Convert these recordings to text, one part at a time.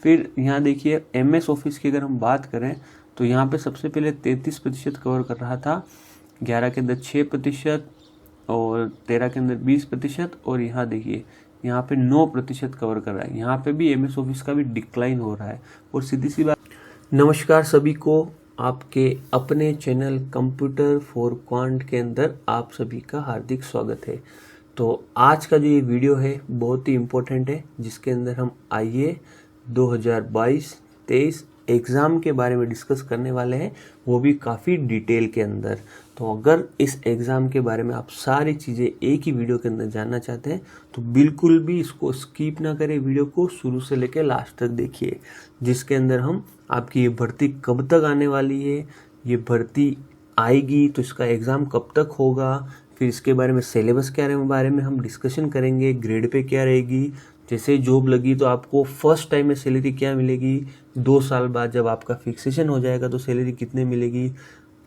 फिर यहाँ देखिए MS ऑफिस की अगर हम बात करें तो यहाँ पे सबसे पहले 33% कवर कर रहा था, 11 के अंदर 6% और 13 के अंदर 20% और यहाँ देखिए यहाँ पे 9% कवर कर रहा है। यहाँ पे भी MS ऑफिस का भी डिक्लाइन हो रहा है। और सीधी सी बात, नमस्कार सभी को, आपके अपने चैनल कंप्यूटर फॉर क्वांट के अंदर आप सभी का हार्दिक स्वागत है। तो आज का जो ये वीडियो है बहुत ही इम्पोर्टेंट है, जिसके अंदर हम आईए 2022-23 एग्ज़ाम के बारे में डिस्कस करने वाले हैं, वो भी काफ़ी डिटेल के अंदर। तो अगर इस एग्ज़ाम के बारे में आप सारी चीज़ें एक ही वीडियो के अंदर जानना चाहते हैं तो बिल्कुल भी इसको स्किप ना करें, वीडियो को शुरू से लेकर लास्ट तक देखिए, जिसके अंदर हम आपकी ये भर्ती कब तक आने वाली है, ये भर्ती आएगी तो इसका एग्ज़ाम कब तक होगा, फिर इसके बारे में सिलेबस के बारे में हम डिस्कशन करेंगे, ग्रेड पे क्या रहेगी, जैसे जॉब लगी तो आपको फर्स्ट टाइम में सैलरी क्या मिलेगी, 2 साल बाद जब आपका फिक्सेशन हो जाएगा तो सैलरी कितने मिलेगी,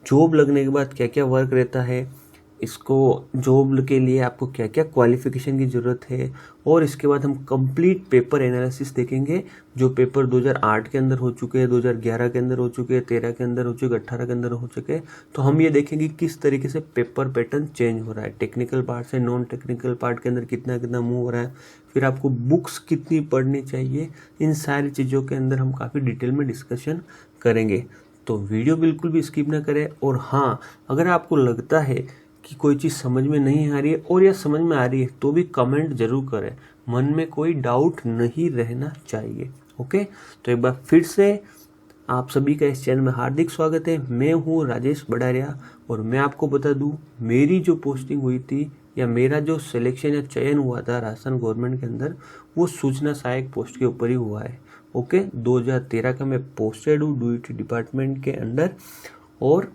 जॉब लगने के बाद क्या क्या वर्क रहता है, इसको जॉब के लिए आपको क्या क्या क्वालिफिकेशन की ज़रूरत है, और इसके बाद हम कंप्लीट पेपर एनालिसिस देखेंगे, जो पेपर 2008 के अंदर हो चुके हैं, 2011 के अंदर हो चुके हैं, 13 के अंदर हो चुके, 18 के अंदर हो चुके हैं। तो हम ये देखेंगे किस तरीके से पेपर पैटर्न चेंज हो रहा है, टेक्निकल पार्ट से नॉन टेक्निकल पार्ट के अंदर कितना कितना मूव हो रहा है, फिर आपको बुक्स कितनी पढ़नी चाहिए, इन सारी चीज़ों के अंदर हम काफ़ी डिटेल में डिस्कशन करेंगे। तो वीडियो बिल्कुल भी स्किप ना करें। और हाँ, अगर आपको लगता है कि कोई चीज़ समझ में नहीं आ रही है और या समझ में आ रही है तो भी कमेंट जरूर करें, मन में कोई डाउट नहीं रहना चाहिए। ओके, तो एक बार फिर से आप सभी का इस चैनल में हार्दिक स्वागत है। मैं हूँ राजेश बड़ारिया और मैं आपको बता दूँ, मेरी जो पोस्टिंग हुई थी या मेरा जो सिलेक्शन या चयन हुआ था राजस्थान गवर्नमेंट के अंदर, वो सूचना सहायक पोस्ट के ऊपर ही हुआ है। ओके, 2013 का मैं पोस्टेड हूँ ड्यूटी डिपार्टमेंट के अंडर, और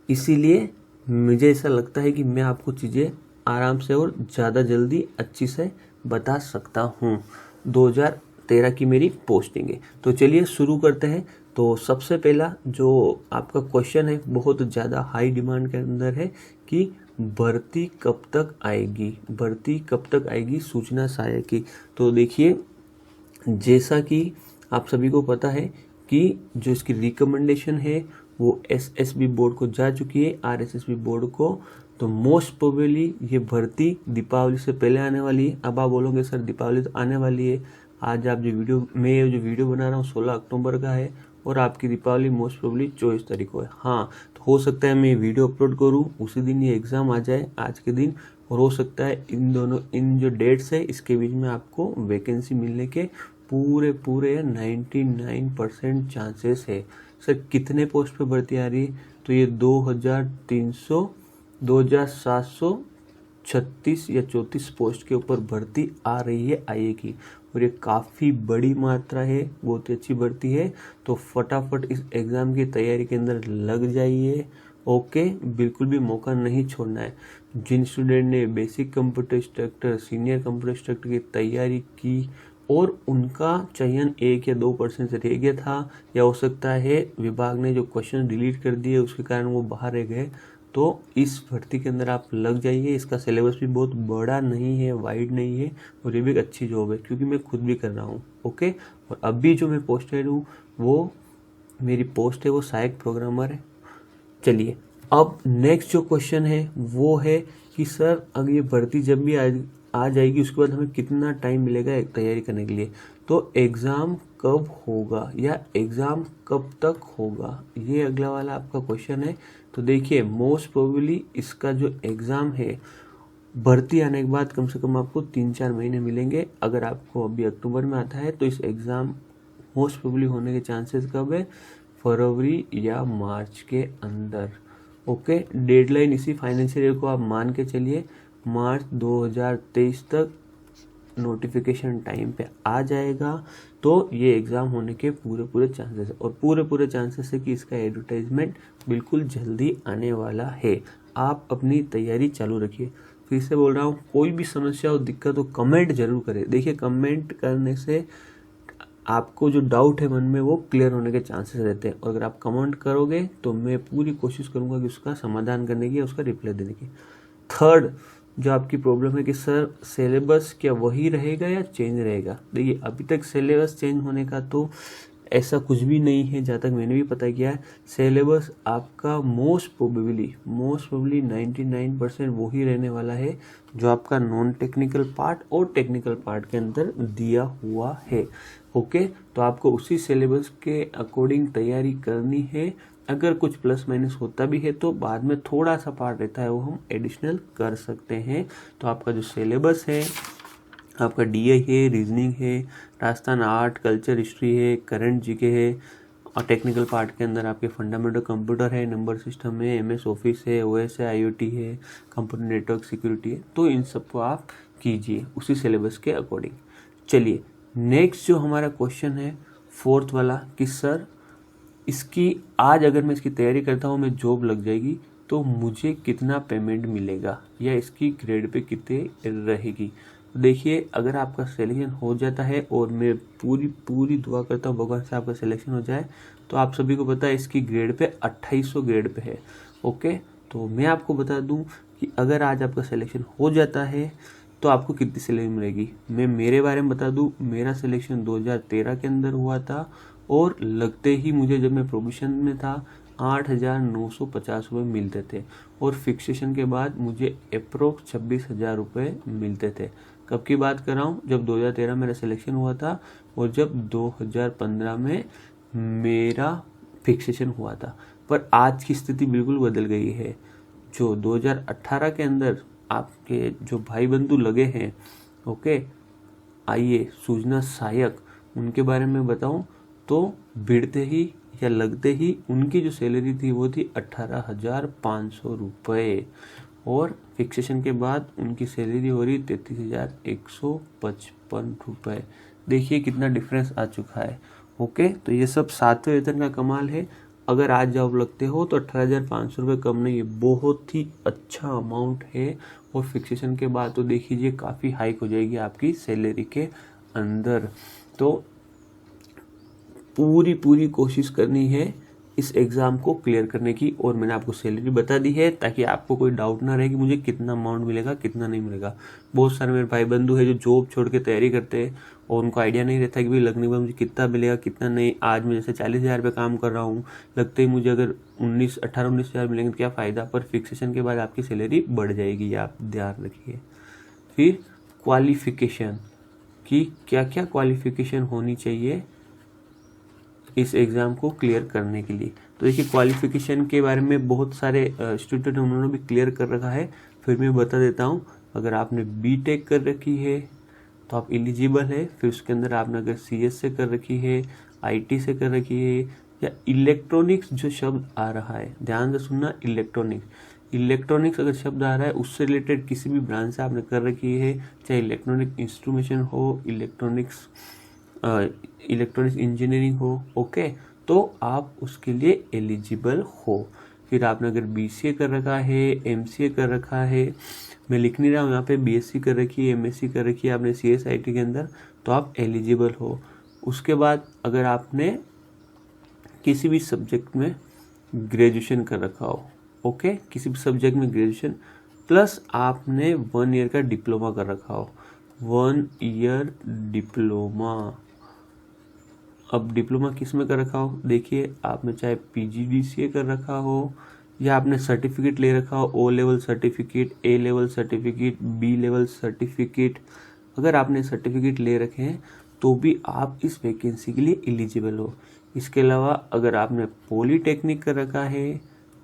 इसीलिए मुझे ऐसा लगता है कि मैं आपको चीज़ें आराम से और ज़्यादा जल्दी अच्छी से बता सकता हूँ। 2013 की मेरी पोस्टिंग है। तो चलिए शुरू करते हैं। तो सबसे पहला जो आपका क्वेश्चन है बहुत ज़्यादा हाई डिमांड के अंदर है कि भर्ती कब तक आएगी, भर्ती कब तक आएगी सूचना सहायक की। तो देखिए, जैसा कि आप सभी को पता है कि जो इसकी रिकमेंडेशन है वो SSB बोर्ड को जा चुकी है, RSSB बोर्ड को। तो मोस्ट प्रोबेबली ये भर्ती दीपावली से पहले आने वाली है। अब आप बोलोगे सर दीपावली तो आने वाली है, आज आप मैं जो वीडियो बना रहा हूँ 16 अक्टूबर का है और आपकी दीपावली मोस्ट प्रोबेबली 24 तारीख को है। हाँ, तो हो सकता है मैं वीडियो अपलोड करूँ उसी दिन ये एग्ज़ाम आ जाए आज के दिन, और हो सकता है इन जो डेट्स है इसके बीच में आपको वैकेंसी मिलने के पूरे 99% चांसेस है। सर कितने पोस्ट पे भर्ती आ रही है, तो ये 2736 या 34 पोस्ट के ऊपर भर्ती आ रही है आईए की, और ये काफ़ी बड़ी मात्रा है, बहुत ही अच्छी भर्ती है। तो फटाफट इस एग्ज़ाम की तैयारी के अंदर लग जाइए। ओके, बिल्कुल भी मौका नहीं छोड़ना है। जिन स्टूडेंट ने basic computer instructor, senior computer instructor की तैयारी की और उनका चयन 1 या 2% से रह गया था, या हो सकता है विभाग ने जो क्वेश्चन डिलीट कर दिए उसके कारण वो बाहर रह गए, तो इस भर्ती के अंदर आप लग जाइए। इसका सिलेबस भी बहुत बड़ा नहीं है, वाइड नहीं है, और ये भी एक अच्छी जॉब है क्योंकि मैं खुद भी कर रहा हूँ। ओके, और अभी जो मैं पोस्टेड हूँ वो मेरी पोस्ट है वो सहायक प्रोग्रामर है। चलिए, अब नेक्स्ट जो क्वेश्चन है वो है कि सर अगर ये भर्ती जब भी आ जाएगी उसके बाद हमें कितना टाइम मिलेगा तैयारी करने के लिए, तो एग्ज़ाम कब होगा या एग्ज़ाम कब तक होगा, ये अगला वाला आपका क्वेश्चन है। तो देखिए, मोस्ट प्रोबेबली इसका जो एग्ज़ाम है भर्ती आने के बाद कम से कम आपको 3-4 महीने मिलेंगे। अगर आपको अभी अक्टूबर में आता है तो इस एग्ज़ाम मोस्ट प्रोबेबली होने के चांसेस कब है, फरवरी या मार्च के अंदर। ओके, डेडलाइन इसी फाइनेंशियल ईयर को आप मान के चलिए, मार्च 2023 तक नोटिफिकेशन टाइम पे आ जाएगा। तो ये एग्ज़ाम होने के पूरे चांसेस है, और पूरे चांसेस है कि इसका एडवर्टाइजमेंट बिल्कुल जल्दी आने वाला है। आप अपनी तैयारी चालू रखिए। फिर से बोल रहा हूँ, कोई भी समस्या हो, दिक्कत हो, कमेंट जरूर करें। देखिए, कमेंट करने से आपको जो डाउट है मन में वो क्लियर होने के चांसेस रहते हैं, और अगर आप कमेंट करोगे तो मैं पूरी कोशिश करूँगा कि उसका समाधान करने की, उसका रिप्लाई देने की। थर्ड, जो आपकी प्रॉब्लम है कि सर सिलेबस क्या वही रहेगा या चेंज रहेगा। देखिए अभी तक सिलेबस चेंज होने का तो ऐसा कुछ भी नहीं है, जहाँ तक मैंने भी पता किया है। सिलेबस आपका मोस्ट प्रोबेबली 99% वही रहने वाला है जो आपका नॉन टेक्निकल पार्ट और टेक्निकल पार्ट के अंदर दिया हुआ है। ओके, तो आपको उसी सिलेबस के अकॉर्डिंग तैयारी करनी है। अगर कुछ प्लस माइनस होता भी है तो बाद में थोड़ा सा पार्ट रहता है वो हम एडिशनल कर सकते हैं। तो आपका जो सिलेबस है, आपका डीआई है, रीजनिंग है, राजस्थान आर्ट, कल्चर, हिस्ट्री है, करंट जीके है, और टेक्निकल पार्ट के अंदर आपके फंडामेंटल कंप्यूटर है, नंबर सिस्टम है, एमएस ऑफिस है, ओएस है, आईओटी है, कंप्यूटर नेटवर्क सिक्योरिटी है। तो इन सबको आप कीजिए उसी सिलेबस के अकॉर्डिंग। चलिए नेक्स्ट जो हमारा क्वेश्चन है फोर्थ वाला कि सर इसकी आज अगर मैं इसकी तैयारी करता हूँ, मैं जॉब लग जाएगी तो मुझे कितना पेमेंट मिलेगा या इसकी ग्रेड पे कितने रहेगी। देखिए अगर आपका सिलेक्शन हो जाता है, और मैं पूरी दुआ करता हूँ भगवान से आपका सिलेक्शन हो जाए, तो आप सभी को पता है इसकी ग्रेड पे 2800 ग्रेड पे है। ओके, तो मैं आपको बता दूं कि अगर आज आपका सिलेक्शन हो जाता है तो आपको कितनी सैलरी मिलेगी। मैं मेरे बारे में बता दूं, मेरा सिलेक्शन 2013 के अंदर हुआ था, और लगते ही मुझे जब मैं प्रोविजन में था 8,950 रुपये मिलते थे, और फिक्सेशन के बाद मुझे अप्रोक्स 26,000 रुपये मिलते थे। कब की बात कर रहा हूँ, जब 2013 मेरा सिलेक्शन हुआ था और जब 2015 में मेरा फिक्सेशन हुआ था। पर आज की स्थिति बिल्कुल बदल गई है। जो 2018 के अंदर आपके जो भाई बंधु लगे हैं, ओके, आइए सूचना सहायक, उनके बारे में बताऊं तो भिड़ते ही या लगते ही उनकी जो सैलरी थी वो थी 18,500 रुपये, और फिक्सेशन के बाद उनकी सैलरी हो रही 33,155 रुपये। देखिए कितना डिफरेंस आ चुका है। ओके, तो ये सब 7वें वेतन का कमाल है। अगर आज जॉब लगते हो तो 18,500 रुपये कम नहीं है, बहुत ही अच्छा अमाउंट है। और फिक्सेशन के बाद तो देख लीजिए काफ़ी हाइक हो जाएगी आपकी सैलरी के अंदर। तो पूरी कोशिश करनी है इस एग्ज़ाम को क्लियर करने की, और मैंने आपको सैलरी बता दी है ताकि आपको कोई डाउट ना रहे कि मुझे कितना अमाउंट मिलेगा कितना नहीं मिलेगा। बहुत सारे मेरे भाई बंधु हैं जो जॉब छोड़ के तैयारी करते हैं और उनको आइडिया नहीं रहता कि भाई लगने के बाद मुझे कितना मिलेगा कितना नहीं। आज मैं जैसे 40,000 पे काम कर रहा हूँ, लगते ही मुझे अगर 18-19,000 मिलेंगे तो क्या फ़ायदा। पर फिक्सेशन के बाद आपकी सैलरी बढ़ जाएगी, ये आप ध्यान रखिए। फिर क्वालिफिकेशन की क्या क्या क्वालिफिकेशन होनी चाहिए इस एग्ज़ाम को क्लियर करने के लिए। तो देखिए क्वालिफिकेशन के बारे में बहुत सारे स्टूडेंट उन्होंने भी क्लियर कर रखा है, फिर मैं बता देता हूँ। अगर आपने बीटेक कर रखी है तो आप एलिजिबल है। फिर उसके अंदर आपने अगर सीएस से कर रखी है, आईटी से कर रखी है, या इलेक्ट्रॉनिक्स जो शब्द आ रहा है, ध्यान से सुनना, इलेक्ट्रॉनिक्स अगर शब्द आ रहा है उससे रिलेटेड किसी भी ब्रांच से आपने कर रखी है, चाहे इलेक्ट्रॉनिक इंस्ट्रूमेंटेशन हो, इलेक्ट्रॉनिक्स इंजीनियरिंग हो, ओके, तो आप उसके लिए एलिजिबल हो। फिर आपने अगर बीसीए कर रखा है, एमसीए कर रखा है, मैं लिख नहीं रहा हूँ यहाँ पे, बीएससी कर रखी है, एमएससी कर रखी है आपने सीएसआईटी के अंदर, तो आप एलिजिबल हो। उसके बाद अगर आपने किसी भी सब्जेक्ट में ग्रेजुएशन कर रखा हो, ओके, किसी भी सब्जेक्ट में ग्रेजुएशन प्लस आपने 1 ईयर का डिप्लोमा कर रखा हो, 1 ईयर डिप्लोमा। अब डिप्लोमा किस में कर रखा हो, देखिए आपने चाहे पीजीडीसीए कर रखा हो, या आपने सर्टिफिकेट ले रखा हो, O level certificate, A level certificate, B level certificate, अगर आपने सर्टिफिकेट ले रखे हैं तो भी आप इस वैकेंसी के लिए एलिजिबल हो। इसके अलावा अगर आपने पॉलीटेक्निक कर रखा है,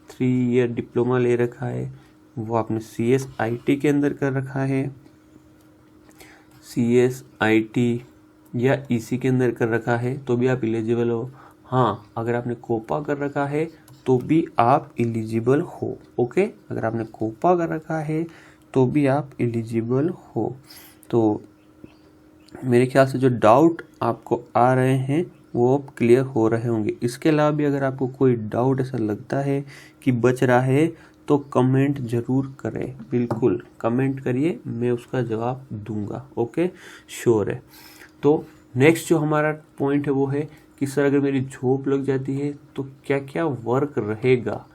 3 ईयर डिप्लोमा ले रखा है, वो आपने सीएसआईटी के अंदर कर रखा है, सीएसआईटी या ईसी के अंदर कर रखा है, तो भी आप एलिजिबल हो। हाँ, अगर आपने कोपा कर रखा है तो भी आप एलिजिबल हो, ओके, अगर आपने कोपा कर रखा है तो भी आप एलिजिबल हो। तो मेरे ख्याल से जो डाउट आपको आ रहे हैं वो अब क्लियर हो रहे होंगे। इसके अलावा भी अगर आपको कोई डाउट ऐसा लगता है कि बच रहा है तो कमेंट जरूर करें, बिल्कुल कमेंट करिए, मैं उसका जवाब दूंगा, ओके, श्योर है। तो नेक्स्ट जो हमारा पॉइंट है वो है कि सर अगर मेरी जॉब लग जाती है तो क्या क्या वर्क रहेगा।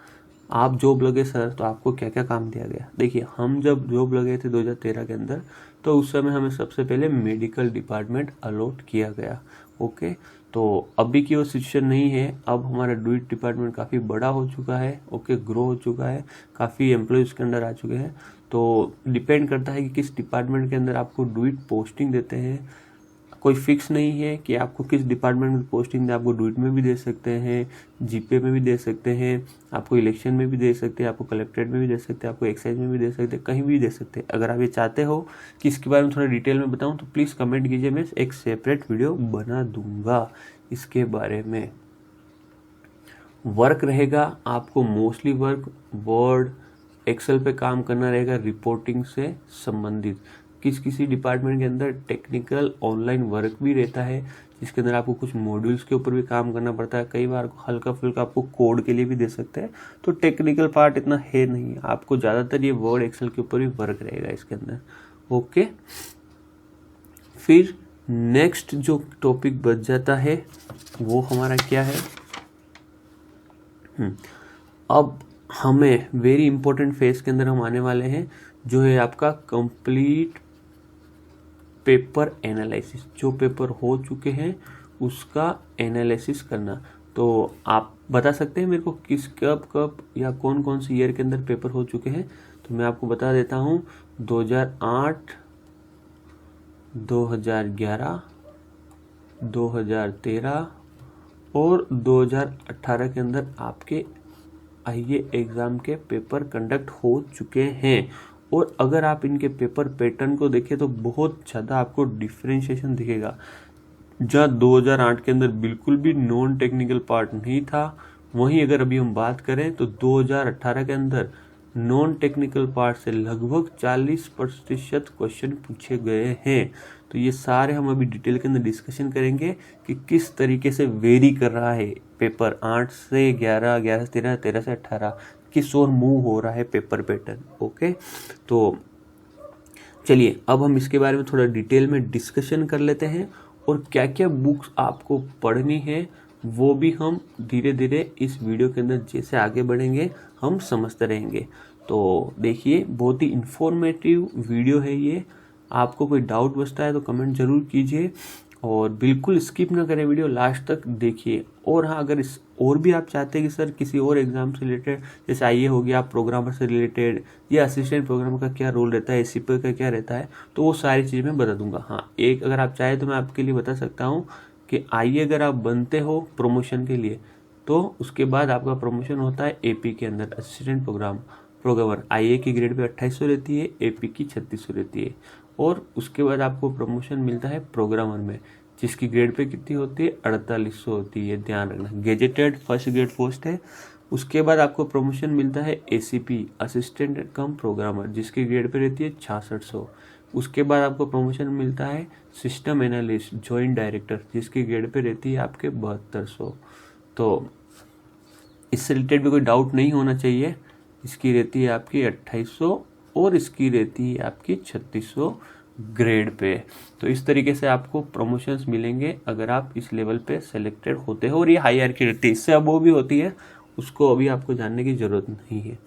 आप जॉब लगे सर तो आपको क्या क्या काम दिया गया। देखिए हम जब जॉब लगे थे 2013 के अंदर, तो उस समय हमें सबसे पहले मेडिकल डिपार्टमेंट अलॉट किया गया। ओके, तो अभी की वो सिचुएशन नहीं है, अब हमारा डूइट डिपार्टमेंट काफ़ी बड़ा हो चुका है। ओके, ग्रो हो चुका है, काफ़ी एम्प्लॉयज़ के अंदर आ चुके हैं। तो डिपेंड करता है कि किस डिपार्टमेंट के अंदर आपको डूइट पोस्टिंग देते हैं। कोई फिक्स नहीं है कि आपको किस डिपार्टमेंट में पोस्टिंग दे, आपको डूइट में भी दे सकते हैं, जीपे में भी दे सकते हैं, आपको इलेक्शन में भी दे सकते हैं, आपको कलेक्ट्रेट में भी दे सकते हैं, आपको एक्साइज में भी दे सकते हैं, कहीं भी दे सकते हैं। अगर आप ये चाहते हो कि इसके बारे में थोड़ा डिटेल में बताऊं तो प्लीज़ कमेंट कीजिए, मैं एक सेपरेट वीडियो बना दूंगा इसके बारे में। वर्क रहेगा आपको, मोस्टली वर्क वर्ड एक्सेल पे काम करना रहेगा, रिपोर्टिंग से संबंधित। किसी डिपार्टमेंट के अंदर टेक्निकल ऑनलाइन वर्क भी रहता है, जिसके अंदर आपको कुछ मॉड्यूल्स के ऊपर भी काम करना पड़ता है। कई बार हल्का फुल्का आपको कोड के लिए भी दे सकते हैं, तो टेक्निकल पार्ट इतना है नहीं, आपको ज़्यादातर ये वर्ड एक्सेल के ऊपर भी वर्क रहेगा इसके अंदर। ओके, फिर नेक्स्ट जो टॉपिक बच जाता है वो हमारा क्या है, अब हमें वेरी इंपॉर्टेंट फेज के अंदर हम आने वाले हैं, जो है आपका कंप्लीट पेपर एनालिसिस। जो पेपर हो चुके हैं उसका एनालिसिस करना। तो आप बता सकते हैं मेरे को किस कब या कौन कौन सी ईयर के अंदर पेपर हो चुके हैं। तो मैं आपको बता देता हूँ, 2008, 2011, 2013 और 2018 के अंदर आपके आईए एग्ज़ाम के पेपर कंडक्ट हो चुके हैं। और अगर आप इनके पेपर पैटर्न को देखें तो बहुत ज़्यादा आपको डिफरेंशिएशन दिखेगा। जहाँ 2008 के अंदर बिल्कुल भी नॉन टेक्निकल पार्ट नहीं था, वहीं अगर अभी हम बात करें तो 2018 के अंदर नॉन टेक्निकल पार्ट से लगभग 40% क्वेश्चन पूछे गए हैं। तो ये सारे हम अभी डिटेल के अंदर डिस्कशन करेंगे कि किस तरीके से वेरी कर रहा है पेपर 8 से 11, 11 से 13, 13 से 18 किस ओर मूव हो रहा है पेपर पैटर्न। ओके, तो चलिए अब हम इसके बारे में थोड़ा डिटेल में डिस्कशन कर लेते हैं, और क्या क्या बुक्स आपको पढ़नी है वो भी हम धीरे धीरे इस वीडियो के अंदर जैसे आगे बढ़ेंगे हम समझते रहेंगे। तो देखिए बहुत ही इंफॉर्मेटिव वीडियो है ये। आपको कोई डाउट बचता है तो कमेंट जरूर कीजिए, और बिल्कुल स्किप ना करें, वीडियो लास्ट तक देखिए। और हाँ, अगर इस और भी आप चाहते हैं कि सर किसी और एग्जाम से रिलेटेड, जैसे आईए हो गया, प्रोग्रामर से रिलेटेड, या असिस्टेंट प्रोग्रामर का क्या रोल रहता है, एसीपी का क्या रहता है, तो वो सारी चीज़ें मैं बता दूंगा। हाँ, एक अगर आप चाहें तो मैं आपके लिए बता सकता हूँ कि आईए अगर आप बनते हो प्रमोशन के लिए, तो उसके बाद आपका प्रमोशन होता है एपी के अंदर असिस्टेंट प्रोग्रामर। आईए की ग्रेड पे 2800 रहती है, एपी की 3600 रहती है। और उसके बाद आपको प्रमोशन मिलता है प्रोग्रामर में, जिसकी ग्रेड पे कितनी होती है, 4800 होती है, ध्यान रखना, गेजेटेड फर्स्ट ग्रेड पोस्ट है। उसके बाद आपको प्रमोशन मिलता है एसीपी असिस्टेंट कम प्रोग्रामर, जिसकी ग्रेड पे रहती है 6600। उसके बाद आपको प्रमोशन मिलता है सिस्टम एनालिस्ट जॉइंट डायरेक्टर, जिसकी ग्रेड पे रहती है आपके 7200। तो इससे रिलेटेड भी कोई डाउट नहीं होना चाहिए, इसकी रहती है आपकी 2800 और इसकी रहती है आपकी 3600 ग्रेड पे। तो इस तरीके से आपको प्रमोशंस मिलेंगे अगर आप इस लेवल पे सेलेक्टेड होते हो, और ये हायरार्की रहती है, इससे अब वो भी होती है, उसको अभी आपको जानने की ज़रूरत नहीं है।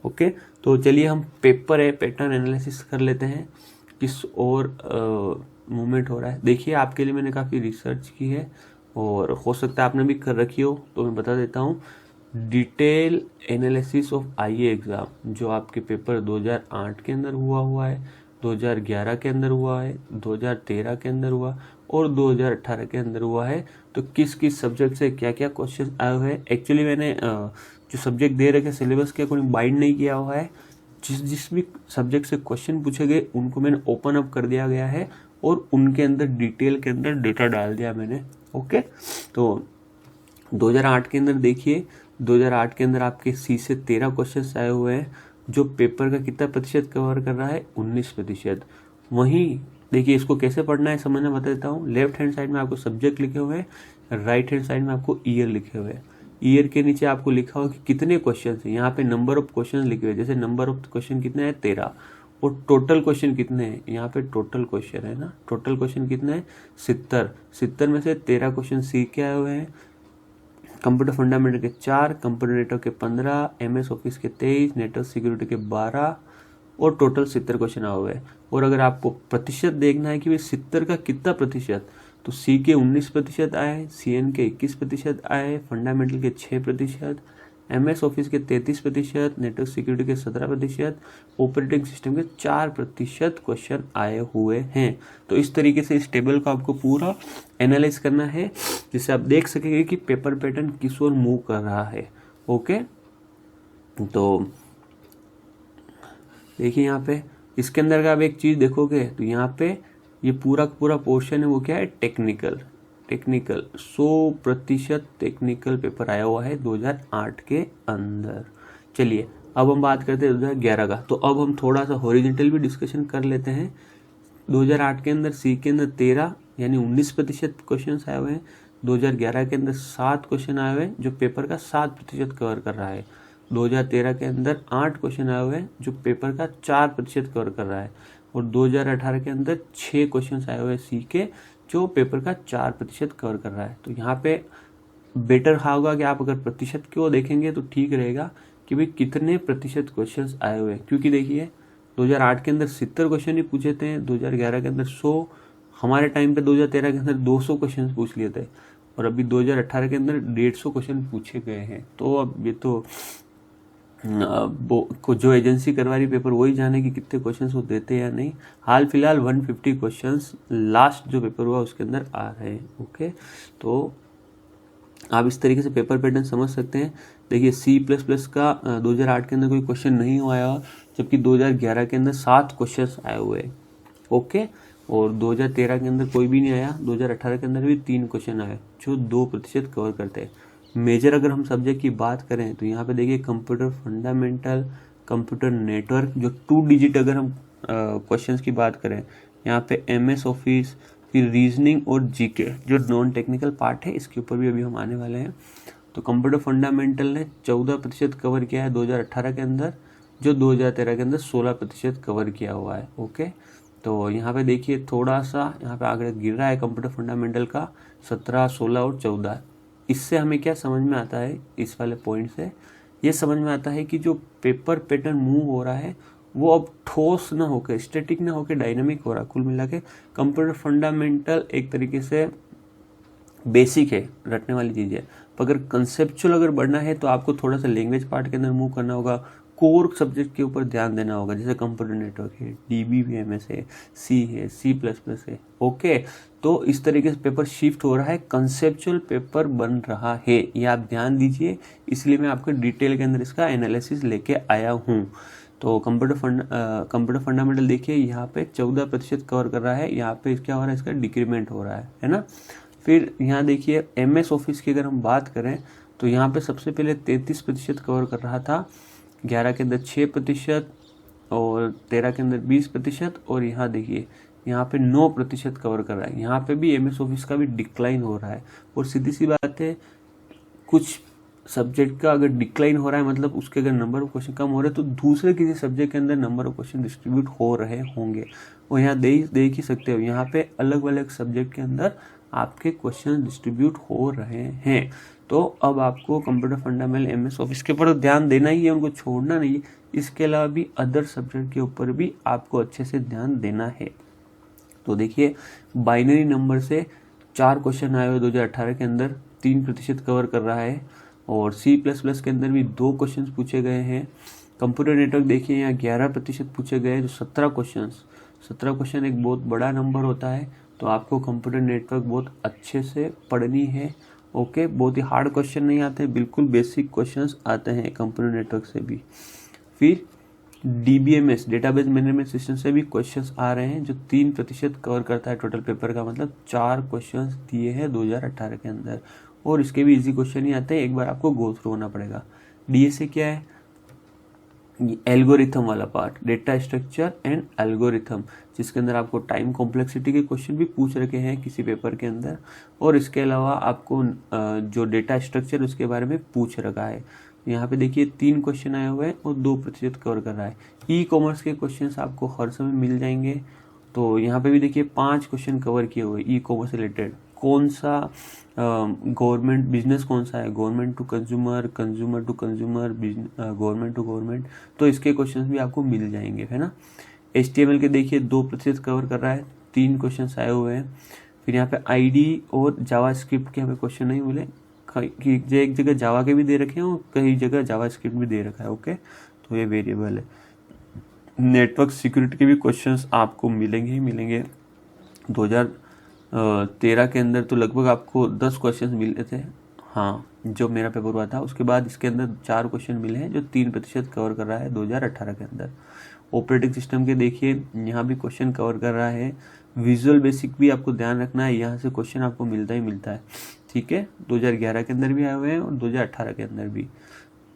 ओके, तो चलिए हम पेपर है पैटर्न एनालिसिस कर लेते हैं, किस और मूवमेंट हो रहा है। देखिए आपके लिए मैंने काफ़ी रिसर्च की है, और हो सकता है आपने भी कर रखी हो, तो मैं बता देता हूँ। डिटेल एनालिसिस ऑफ आईए एग्ज़ाम जो आपके पेपर 2008 के अंदर हुआ है, 2011 के अंदर हुआ है, 2013 के अंदर हुआ और 2018 के अंदर हुआ है। तो किस किस सब्जेक्ट से क्या क्या क्वेश्चन आए हुए हैं, एक्चुअली मैंने जो सब्जेक्ट दे रखे सिलेबस के अकॉर्डिंग बाइंड नहीं किया हुआ है। जिस भी सब्जेक्ट से क्वेश्चन पूछे गए उनको मैंने ओपन अप कर दिया गया है, और उनके अंदर डिटेल के अंदर डेटा डाल दिया मैंने। ओके, तो 2008 के अंदर देखिए, 2008 के अंदर आपके सी से 13 क्वेश्चन आए हुए हैं, जो पेपर का कितना प्रतिशत कवर कर रहा है, 19%। वहीं देखिए इसको कैसे पढ़ना है समझना बता देता हूँ। लेफ्ट हैंड साइड में आपको सब्जेक्ट लिखे हुए हैं, राइट हैंड साइड में आपको ईयर लिखे हुए हैं। ईयर के नीचे आपको लिखा हुआ कि कितने क्वेश्चन है, यहाँ पे नंबर ऑफ क्वेश्चन लिखे हुए, जैसे नंबर ऑफ क्वेश्चन कितने हैं, 13, और टोटल क्वेश्चन कितने हैं, यहाँ पे टोटल क्वेश्चन है ना, टोटल क्वेश्चन कितने हैं, 70 में से 13 क्वेश्चन सी के आए हुए हैं, कंप्यूटर फंडामेंटल के 4, कंप्यूटर नेटवर्क के 15, MS ऑफिस के 23, नेटवर्क सिक्योरिटी के 12 और टोटल 70 क्वेश्चन आए हुए हैं। और अगर आपको प्रतिशत देखना है कि भाई 70 का कितना प्रतिशत, तो C के 19% आए, CN के 21% आए, फंडामेंटल के 6%, MS ऑफिस के 33%, नेटवर्क सिक्योरिटी के 17%, ऑपरेटिंग सिस्टम के 4% क्वेश्चन आए हुए हैं। तो इस तरीके से इस टेबल को आपको पूरा एनालाइज करना है, जिससे आप देख सकेंगे कि पेपर पैटर्न किस ओर मूव कर रहा है। ओके, तो देखिए यहाँ पे इसके अंदर का आप एक चीज देखोगे तो यहाँ पे ये पूरा पोर्शन है वो क्या है, टेक्निकल 100% टेक्निकल पेपर आया हुआ है 2008 के अंदर। चलिए अब हम बात करते हैं 2011 का। तो अब हम थोड़ा सा हॉरिजॉन्टल भी डिस्कशन कर लेते हैं। 2008 के अंदर C के अंदर 13 यानी 19% क्वेश्चन आए हुए हैं। 2011 के अंदर 7 क्वेश्चन आए हुए हैं जो पेपर का 7% कवर कर रहा है। 2013 के अंदर 8 क्वेश्चन आए हुए हैं जो पेपर का 4% कवर कर रहा है। और 2018 के अंदर 6 क्वेश्चन आए हुए हैं C के जो पेपर का 4% कवर कर रहा है। तो यहाँ पे बेटर होगा कि आप अगर प्रतिशत को देखेंगे तो ठीक रहेगा कि भाई कितने प्रतिशत क्वेश्चंस आए हुए हैं, क्योंकि देखिए 2008 के अंदर 70 क्वेश्चन ही पूछे थे, 2011 के अंदर 100, हमारे टाइम पे 2013 के अंदर 200 क्वेश्चन पूछ लिए थे, और अभी 2018 के अंदर 150 क्वेश्चन पूछे गए हैं। तो अब ये तो जो एजेंसी करवा रही पेपर वही जाने कि कितने क्वेश्चंस वो देते हैं या नहीं। हाल फिलहाल 150 क्वेश्चंस लास्ट जो पेपर हुआ उसके अंदर आ रहे हैं। ओके, तो आप इस तरीके से पेपर पैटर्न समझ सकते हैं। देखिए C++ का 2008 के अंदर कोई क्वेश्चन नहीं आया, जबकि 2011 के अंदर 7 क्वेश्चन आए हुए हैं। ओके, और 2013 के अंदर कोई भी नहीं आया, 2018 के अंदर भी 3 क्वेश्चन आए जो 2% कवर करते हैं। मेजर अगर हम सब्जेक्ट की बात करें तो यहाँ पे देखिए कंप्यूटर फंडामेंटल, कंप्यूटर नेटवर्क जो 2 डिजिट अगर हम क्वेश्चंस की बात करें, यहाँ पे MS ऑफिस, फिर रीजनिंग और GK जो नॉन टेक्निकल पार्ट है, इसके ऊपर भी अभी हम आने वाले हैं। तो कंप्यूटर फंडामेंटल ने 14% कवर किया है 2018 के अंदर, जो 2013 के अंदर 16% कवर किया हुआ है। ओके, तो यहाँ पे देखिए थोड़ा सा यहाँ पे आगे गिर रहा है कंप्यूटर फंडामेंटल का 17, 16 और 14। इससे हमें क्या समझ में आता है, इस वाले पॉइंट से ये समझ में आता है कि जो पेपर पैटर्न मूव हो रहा है वो अब ठोस ना होकर, स्टैटिक ना होकर डायनामिक हो रहा है। कुल मिला के कंप्यूटर फंडामेंटल एक तरीके से बेसिक है, रटने वाली चीज़ है, पर अगर कंसेप्चुअल अगर बढ़ना है तो आपको थोड़ा सा लैंग्वेज पार्ट के अंदर मूव करना होगा, कोर सब्जेक्ट के ऊपर ध्यान देना होगा, जैसे कंप्यूटर नेटवर्क है, DBMS है, C है, C++ है। ओके, तो इस तरीके से पेपर शिफ्ट हो रहा है, कंसेप्चुअल पेपर बन रहा है, ये आप ध्यान दीजिए। इसलिए मैं आपको डिटेल के अंदर इसका एनालिसिस लेके आया हूँ। तो कंप्यूटर फंडामेंटल देखिए यहाँ पे 14% कवर कर रहा है, यहाँ पे क्या हो रहा है, इसका डिक्रीमेंट हो रहा है ना। फिर यहाँ देखिए MS ऑफिस की अगर हम बात करें तो यहाँ पे सबसे पहले 33% कवर कर रहा था, 11 के अंदर 6% और 13 के अंदर 20%, और यहाँ देखिए यहाँ पे 9% कवर कर रहा है। यहाँ पे भी MS ऑफिस का भी डिक्लाइन हो रहा है, और सीधी सी बात है कुछ सब्जेक्ट का अगर डिक्लाइन हो रहा है मतलब उसके अगर नंबर ऑफ क्वेश्चन कम हो रहे हैं तो दूसरे किसी सब्जेक्ट के अंदर नंबर ऑफ क्वेश्चन डिस्ट्रीब्यूट हो रहे होंगे। और यहाँ देख ही सकते हो यहाँ पे अलग अलग सब्जेक्ट के अंदर आपके क्वेश्चन डिस्ट्रीब्यूट हो रहे हैं। तो अब आपको कंप्यूटर फंडामेंटल MS ऑफिस के ऊपर ध्यान देना ही है, उनको छोड़ना नहीं है। इसके अलावा भी अदर सब्जेक्ट के ऊपर भी आपको अच्छे से ध्यान देना है। तो देखिए बाइनरी नंबर से 4 क्वेश्चन आए हुए 2018 के अंदर, 3% कवर कर रहा है, और C++ के अंदर भी 2 क्वेश्चन पूछे गए हैं। कंप्यूटर नेटवर्क देखिए यहाँ 11% पूछे गए, तो 17 क्वेश्चन एक बहुत बड़ा नंबर होता है। तो आपको कंप्यूटर नेटवर्क बहुत अच्छे से पढ़नी है। ओके, बहुत ही हार्ड क्वेश्चन नहीं आते, बिल्कुल बेसिक क्वेश्चंस आते हैं कंप्यूटर नेटवर्क से भी। फिर DBMS डेटाबेस मैनेजमेंट सिस्टम से भी क्वेश्चंस आ रहे हैं जो 3% कवर करता है टोटल पेपर का, मतलब 4 क्वेश्चंस दिए हैं 2018 के अंदर, और इसके भी इजी क्वेश्चन ही आते हैं, एक बार आपको गो थ्रू होना पड़ेगा। DSA क्या है, एल्गोरिथम वाला part, data structure and algorithm, जिसके अंदर आपको टाइम कॉम्प्लेक्सिटी के क्वेश्चन भी पूछ रखे हैं किसी पेपर के अंदर, और इसके अलावा आपको जो डेटा स्ट्रक्चर उसके बारे में पूछ रखा है। यहाँ पे देखिए 3 क्वेश्चन आए हुए हैं और 2% कवर कर रहा है। ई-कॉमर्स के क्वेश्चंस आपको हर समय मिल जाएंगे। तो यहाँ पे भी देखिए 5 क्वेश्चन कवर किए हुए ई-कॉमर्स रिलेटेड, कौन सा गवर्नमेंट बिजनेस कौन सा है, government to consumer, consumer to consumer, government to government, तो इसके क्वेश्चंस भी आपको मिल जाएंगे, है ना। HTML के देखिए 2% कवर कर रहा है, 3 क्वेश्चंस आए हुए हैं। फिर यहाँ पे ID और जावास्क्रिप्ट के हमें क्वेश्चन नहीं मिले, कि एक जगह जावा के भी दे रखे हैं और कई जगह जावास्क्रिप्ट भी दे रखा है, ओके, तो ये वेरिएबल है। नेटवर्क सिक्योरिटी के भी क्वेश्चंस आपको मिलेंगे ही मिलेंगे। 2013 के अंदर तो लगभग आपको 10 क्वेश्चन मिले थे, हाँ, जो मेरा पेपर हुआ था। उसके बाद इसके अंदर 4 क्वेश्चन मिले हैं जो 3% कवर कर रहा है 2018 के अंदर। ऑपरेटिंग सिस्टम के देखिए यहाँ भी क्वेश्चन कवर कर रहा है। विजुअल बेसिक भी आपको ध्यान रखना है, यहाँ से क्वेश्चन आपको मिलता ही मिलता है, ठीक है। 2011 के अंदर भी आए हुए हैं और 2018 के अंदर भी।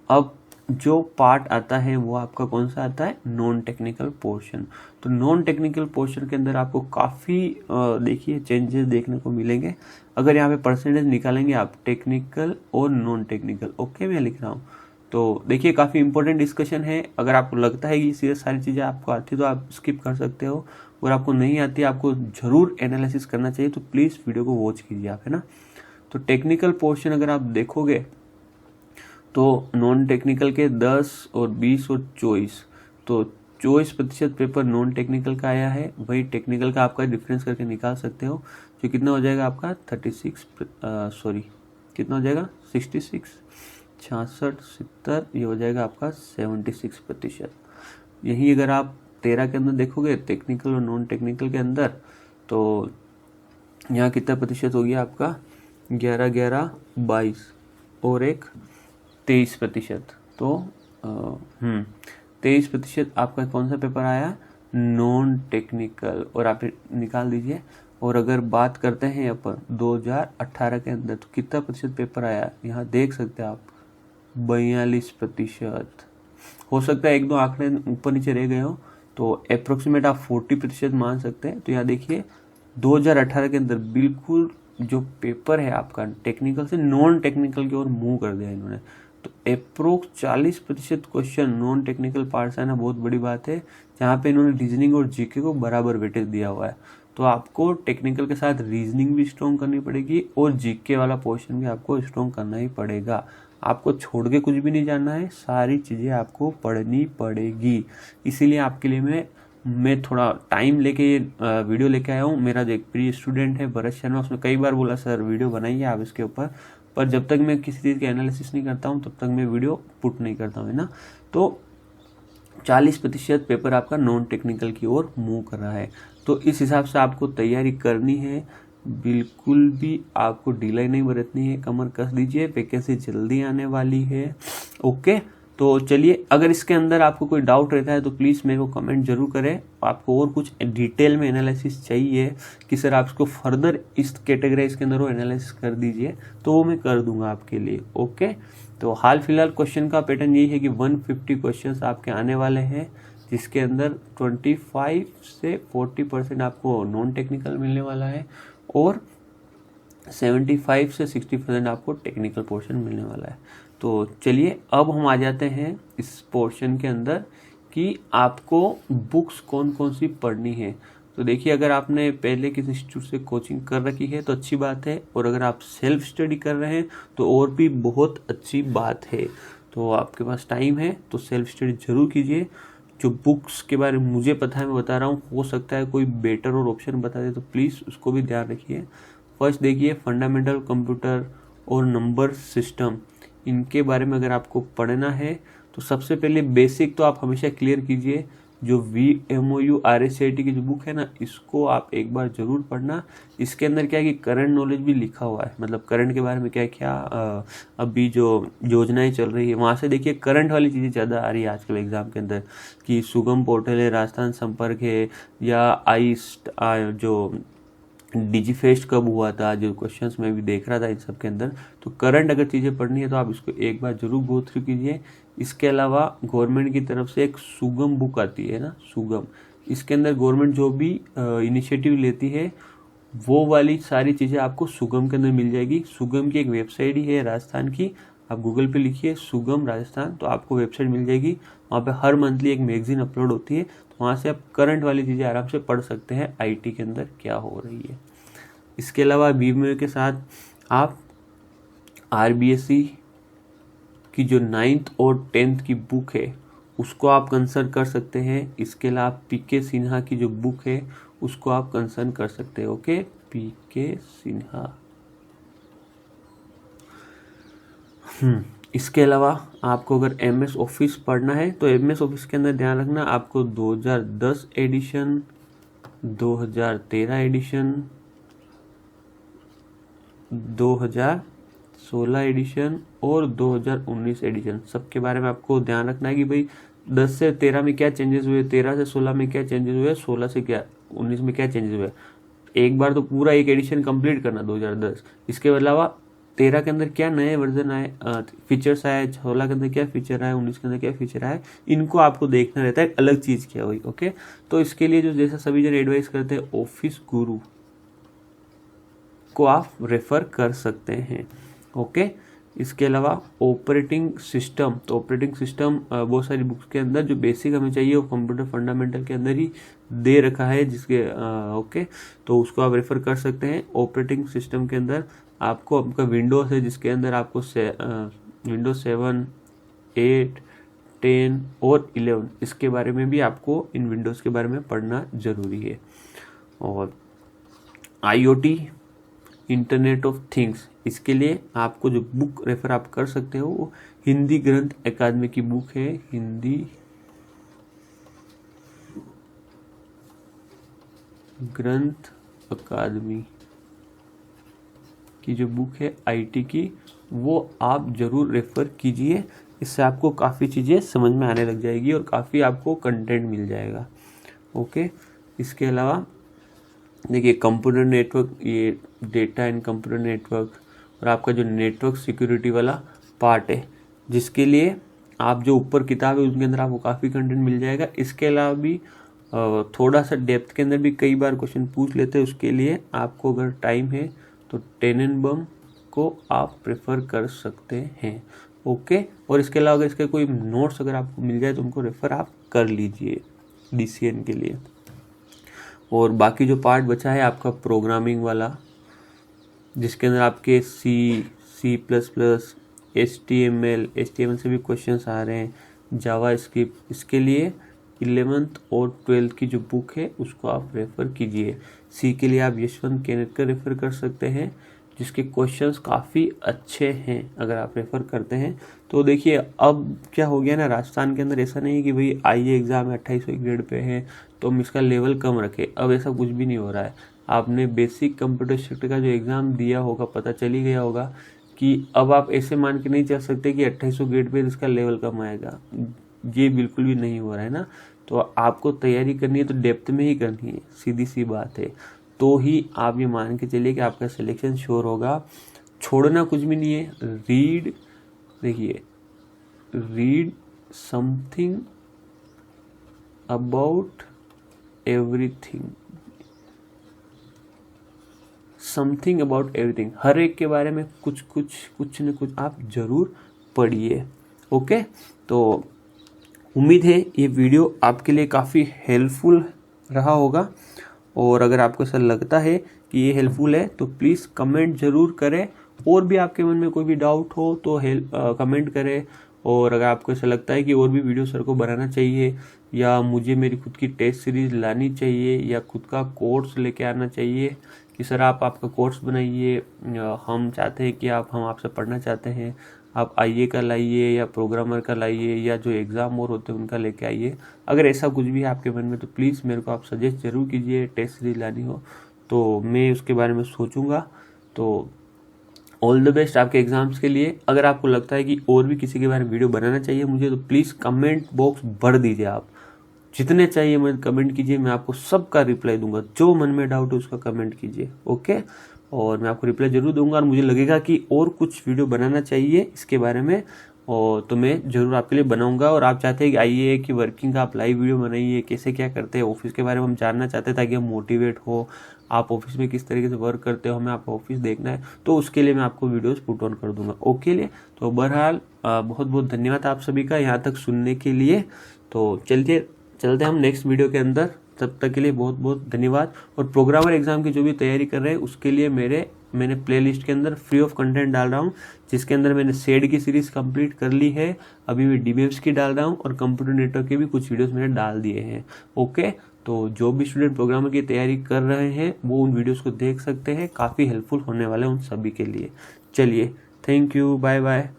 अब जो पार्ट आता है वो आपका कौन सा आता है, नॉन टेक्निकल पोर्शन। तो नॉन टेक्निकल पोर्शन के अंदर आपको काफ़ी देखिए चेंजेस देखने को मिलेंगे। अगर यहाँ पे परसेंटेज निकालेंगे आप टेक्निकल और नॉन टेक्निकल, ओके, मैं लिख रहा हूँ। तो देखिए काफ़ी इंपॉर्टेंट डिस्कशन है। अगर आपको लगता है कि ये सारी चीज़ें आपको आती है तो आप स्किप कर सकते हो, अगर आपको नहीं आती, आपको ज़रूर एनालिसिस करना चाहिए, तो प्लीज़ वीडियो को वॉच कीजिए आप, है ना। तो टेक्निकल पोर्शन अगर आप देखोगे तो नॉन टेक्निकल के 10 और 20 और 24, तो 24% पेपर नॉन टेक्निकल का आया है। वही टेक्निकल का आपका डिफरेंस करके निकाल सकते हो, जो कितना हो जाएगा आपका कितना हो जाएगा 66, 66, 70, ये हो जाएगा आपका 76%। यही अगर आप 13 के अंदर देखोगे टेक्निकल और नॉन टेक्निकल के अंदर, तो यहाँ कितना प्रतिशत हो गया आपका 11, 11, 22 और एक 23%। तो 23% आपका कौन सा पेपर आया, नॉन टेक्निकल, और आप निकाल दीजिए। और अगर बात करते हैं अपन 2018 के अंदर, तो कितना प्रतिशत पेपर आया, यहाँ देख सकते हैं आप 42%। हो सकता है 1-2 आंकड़े ऊपर नीचे रह गए हो, तो अप्रोक्सीमेट आप 40% मान सकते हैं। तो यहाँ देखिए 2018 के अंदर बिल्कुल जो पेपर है आपका टेक्निकल से नॉन टेक्निकल की ओर मूव कर दिया इन्होंने। तो approx 40% question non technical part से आना बहुत बड़ी बात है, जहाँ पे इन्होंने रीजनिंग और जीके को बराबर वेटेज दिया हुआ है। तो आपको टेक्निकल के साथ रीजनिंग भी स्ट्रॉन्ग करनी पड़ेगी और जीके वाला पोर्शन भी आपको स्ट्रॉन्ग करना ही पड़ेगा। आपको छोड़ के कुछ भी नहीं जानना है, सारी चीज़ें आपको पढ़नी पड़ेगी। इसीलिए आपके लिए मैं थोड़ा टाइम लेके ये वीडियो लेके आया हूँ। मेरा जो एक प्रिय स्टूडेंट है भरत शर्मा, उसने कई बार बोला सर वीडियो बनाइए आप इसके ऊपर, पर जब तक मैं किसी चीज़ के एनालिसिस नहीं करता हूँ तब तक मैं वीडियो पुट नहीं करता हूँ, है ना। तो 40% पेपर आपका नॉन टेक्निकल की ओर मूव कर रहा है। तो इस हिसाब से आपको तैयारी करनी है, बिल्कुल भी आपको ढिलाई नहीं बरतनी है, कमर कस दीजिए, वैकेंसी जल्दी आने वाली है, ओके। तो चलिए, अगर इसके अंदर आपको कोई डाउट रहता है तो प्लीज़ मेरे को कमेंट जरूर करें। आपको और कुछ डिटेल में एनालिसिस चाहिए कि सर आप इसको फर्दर इस कैटेगराइज के अंदर वो एनालिसिस कर दीजिए, तो वो मैं कर दूंगा आपके लिए, ओके। तो हाल फिलहाल क्वेश्चन का पैटर्न यही है कि 150 क्वेश्चन आपके आने वाले हैं, जिसके अंदर 25 से 40% आपको नॉन टेक्निकल मिलने वाला है और 75 से 60% आपको टेक्निकल पोर्शन मिलने वाला है। तो चलिए अब हम आ जाते हैं इस पोर्शन के अंदर कि आपको बुक्स कौन कौन सी पढ़नी है। तो देखिए, अगर आपने पहले किसी इंस्टीट्यूट से कोचिंग कर रखी है तो अच्छी बात है, और अगर आप सेल्फ स्टडी कर रहे हैं तो और भी बहुत अच्छी बात है। तो आपके पास टाइम है तो सेल्फ स्टडी जरूर कीजिए। जो बुक्स के बारे में मुझे पता है मैं बता रहा हूँ, हो सकता है कोई बेटर और ऑप्शन बता दे, तो प्लीज़ उसको भी ध्यान रखिए। फर्स्ट देखिए, फंडामेंटल कंप्यूटर और नंबर सिस्टम, इनके बारे में अगर आपको पढ़ना है तो सबसे पहले बेसिक तो आप हमेशा क्लियर कीजिए। जो VMOU RSCIT की जो बुक है ना, इसको आप एक बार जरूर पढ़ना। इसके अंदर क्या है कि करंट नॉलेज भी लिखा हुआ है, मतलब करंट के बारे में क्या क्या अभी जो योजनाएं चल रही है, वहाँ से देखिए करंट वाली चीज़ें ज़्यादा आ रही है आजकल एग्जाम के अंदर, कि सुगम पोर्टल है, राजस्थान संपर्क है, या जो डिजीफेस्ट कब हुआ था, जो क्वेश्चंस मैं भी देख रहा था इन सब के अंदर। तो करंट अगर चीज़ें पढ़नी है तो आप इसको एक बार जरूर गो थ्रू कीजिए। इसके अलावा गवर्नमेंट की तरफ से एक सुगम बुक आती है ना, सुगम, इसके अंदर गवर्नमेंट जो भी इनिशिएटिव लेती है वो वाली सारी चीज़ें आपको सुगम के अंदर मिल जाएगी। सुगम की एक वेबसाइट ही है राजस्थान की, आप गूगल पे लिखिए सुगम राजस्थान, तो आपको वेबसाइट मिल जाएगी। वहाँ पे हर मंथली एक मैगजीन अपलोड होती है, तो वहाँ से आप करंट वाली चीज़ें आराम से पढ़ सकते हैं, IT के अंदर क्या हो रही है। इसके अलावा VMware के साथ आप RBSC की जो 9th और 10th की बुक है उसको आप कंसर्न कर सकते हैं। इसके अलावा PK सिन्हा की जो बुक है उसको आप कंसर्न कर सकते हैं। Okay, PK Sinha. इसके अलावा आपको अगर MS ऑफिस पढ़ना है तो MS ऑफिस के अंदर ध्यान रखना आपको 2010 एडिशन, 2013 एडिशन, 2016 एडिशन और 2019 एडिशन सबके बारे में आपको ध्यान रखना है कि भाई 10 से 13 में क्या चेंजेस हुए, 13 से 16 में क्या चेंजेस हुए, 16 से क्या 19 में क्या चेंजेस हुए। एक बार तो पूरा एक एडिशन कंप्लीट करना 2010। इसके अलावा 13 के अंदर क्या नए वर्जन आए, फीचर्स आए, 16 के अंदर क्या फीचर आए, 19 के अंदर क्या फीचर आए, इनको आपको देखना रहता है। अलग चीज़ क्या हुई। ओके, तो इसके लिए जो जैसा सभी जन एडवाइस करते हैं ऑफिस गुरु को आप रेफर कर सकते हैं। ओके, इसके अलावा ऑपरेटिंग सिस्टम, तो ऑपरेटिंग सिस्टम बहुत सारी बुक्स के अंदर जो बेसिक हमें चाहिए वो कंप्यूटर फंडामेंटल के अंदर ही दे रखा है जिसके ओके, तो उसको आप रेफर कर सकते हैं। ऑपरेटिंग सिस्टम के अंदर आपको आपका विंडोज़ है जिसके अंदर आपको विंडोज 7, 8, 10 और 11 इसके बारे में भी आपको इन विंडोज़ के बारे में पढ़ना ज़रूरी है। और IoT, इंटरनेट ऑफ थिंग्स, इसके लिए आपको जो बुक रेफर आप कर सकते हो वो हिंदी ग्रंथ अकादमी की बुक है। हिंदी ग्रंथ अकादमी की जो बुक है IT की, वो आप जरूर रेफर कीजिए। इससे आपको काफ़ी चीज़ें समझ में आने लग जाएगी और काफ़ी आपको कंटेंट मिल जाएगा। ओके, इसके अलावा देखिए कंप्यूटर नेटवर्क, ये डेटा एंड कंप्यूटर नेटवर्क और आपका जो नेटवर्क सिक्योरिटी वाला पार्ट है जिसके लिए आप जो ऊपर किताब है उसके अंदर आपको काफ़ी कंटेंट मिल जाएगा। इसके अलावा भी थोड़ा सा डेप्थ के अंदर भी कई बार क्वेश्चन पूछ लेते हैं, उसके लिए आपको अगर टाइम है तो टेनेनबम को आप प्रेफर कर सकते हैं। ओके, और इसके अलावा अगर इसके कोई नोट्स अगर आपको मिल जाए तो उनको रेफर आप कर लीजिए DCN के लिए। और बाकी जो पार्ट बचा है आपका प्रोग्रामिंग वाला जिसके अंदर आपके C++, HTML से भी क्वेश्चंस आ रहे हैं, जावा स्क्रिप्ट, इसके लिए 11th और 12th की जो बुक है उसको आप रेफ़र कीजिए। C के लिए आप यशवंत केनेटकर रेफ़र कर सकते हैं जिसके क्वेश्चंस काफ़ी अच्छे हैं अगर आप रेफ़र करते हैं। तो देखिए अब क्या हो गया ना, राजस्थान के अंदर ऐसा नहीं है कि भाई IE एग्ज़ाम 2800 ग्रेड पे है तो हम इसका लेवल कम रखें। अब ऐसा कुछ भी नहीं हो रहा है। आपने बेसिक कंप्यूटर शिफ्ट का जो एग्ज़ाम दिया होगा पता चल ही गया होगा कि अब आप ऐसे मान के नहीं चल सकते कि 2800 ग्रेड पे इसका लेवल कम आएगा। ये बिल्कुल भी नहीं हो रहा है ना। तो आपको तैयारी करनी है तो डेप्थ में ही करनी है, सीधी सी बात है। तो ही आप ये मान के चलिए कि आपका सिलेक्शन श्योर होगा। छोड़ना कुछ भी नहीं है। रीड, देखिए read something about everything, something about everything, हर एक के बारे में कुछ न कुछ आप जरूर पढ़िए। ओके, तो उम्मीद है ये वीडियो आपके लिए काफ़ी हेल्पफुल रहा होगा। और अगर आपको ऐसा लगता है कि ये हेल्पफुल है तो प्लीज़ कमेंट ज़रूर करें। और भी आपके मन में कोई भी डाउट हो तो कमेंट करें। और अगर आपको ऐसा लगता है कि और भी वीडियो सर को बनाना चाहिए या मुझे मेरी खुद की टेस्ट सीरीज़ लानी चाहिए या खुद का कोर्स लेके आना चाहिए कि सर आप आपका कोर्स बनाइए, हम चाहते हैं कि हम आपसे पढ़ना चाहते हैं, आप IE का लाइए या प्रोग्रामर का लाइए या जो एग्ज़ाम और होते हैं उनका लेके आइए। अगर ऐसा कुछ भी है आपके मन में तो प्लीज़ मेरे को आप सजेस्ट ज़रूर कीजिए। टेस्ट सीरीज लानी हो तो मैं उसके बारे में सोचूंगा। तो ऑल द बेस्ट आपके एग्ज़ाम्स के लिए। अगर आपको लगता है कि और भी किसी के बारे में वीडियो बनाना चाहिए मुझे तो प्लीज़ कमेंट बॉक्स भर दीजिए। आप जितने चाहिए मुझे कमेंट कीजिए, मैं आपको सबका रिप्लाई दूंगा। जो मन में डाउट है उसका कमेंट कीजिए। ओके, और मैं आपको रिप्लाई जरूर दूंगा। और मुझे लगेगा कि और कुछ वीडियो बनाना चाहिए इसके बारे में और तो मैं ज़रूर आपके लिए बनाऊंगा। और आप चाहते हैं कि आइए कि वर्किंग का आप लाइव वीडियो बनाइए, कैसे क्या करते हैं ऑफिस के बारे में हम जानना चाहते हैं ताकि हम मोटिवेट हो। आप ऑफिस में किस तरीके से वर्क करते हो हमें आपका ऑफिस देखना है तो उसके लिए मैं आपको वीडियोस पुट ऑन कर दूंगा। ओके लिए तो बहरहाल बहुत बहुत धन्यवाद आप सभी का यहाँ तक सुनने के लिए। तो चलते हम नेक्स्ट वीडियो के अंदर। तब तक के लिए बहुत बहुत धन्यवाद। और प्रोग्रामर एग्जाम की जो भी तैयारी कर रहे हैं उसके लिए मैंने प्लेलिस्ट के अंदर फ्री ऑफ कंटेंट डाल रहा हूँ, जिसके अंदर मैंने सेड की सीरीज कंप्लीट कर ली है, अभी मैं डीबीएम्स की डाल रहा हूँ और कंप्यूटर नेटवर्क के भी कुछ वीडियोस मैंने डाल दिए हैं। ओके, तो जो भी स्टूडेंट प्रोग्रामर की तैयारी कर रहे हैं वो उन वीडियोस को देख सकते हैं, काफ़ी हेल्पफुल होने वाले हैं उन सभी के लिए। चलिए, थैंक यू, बाय बाय।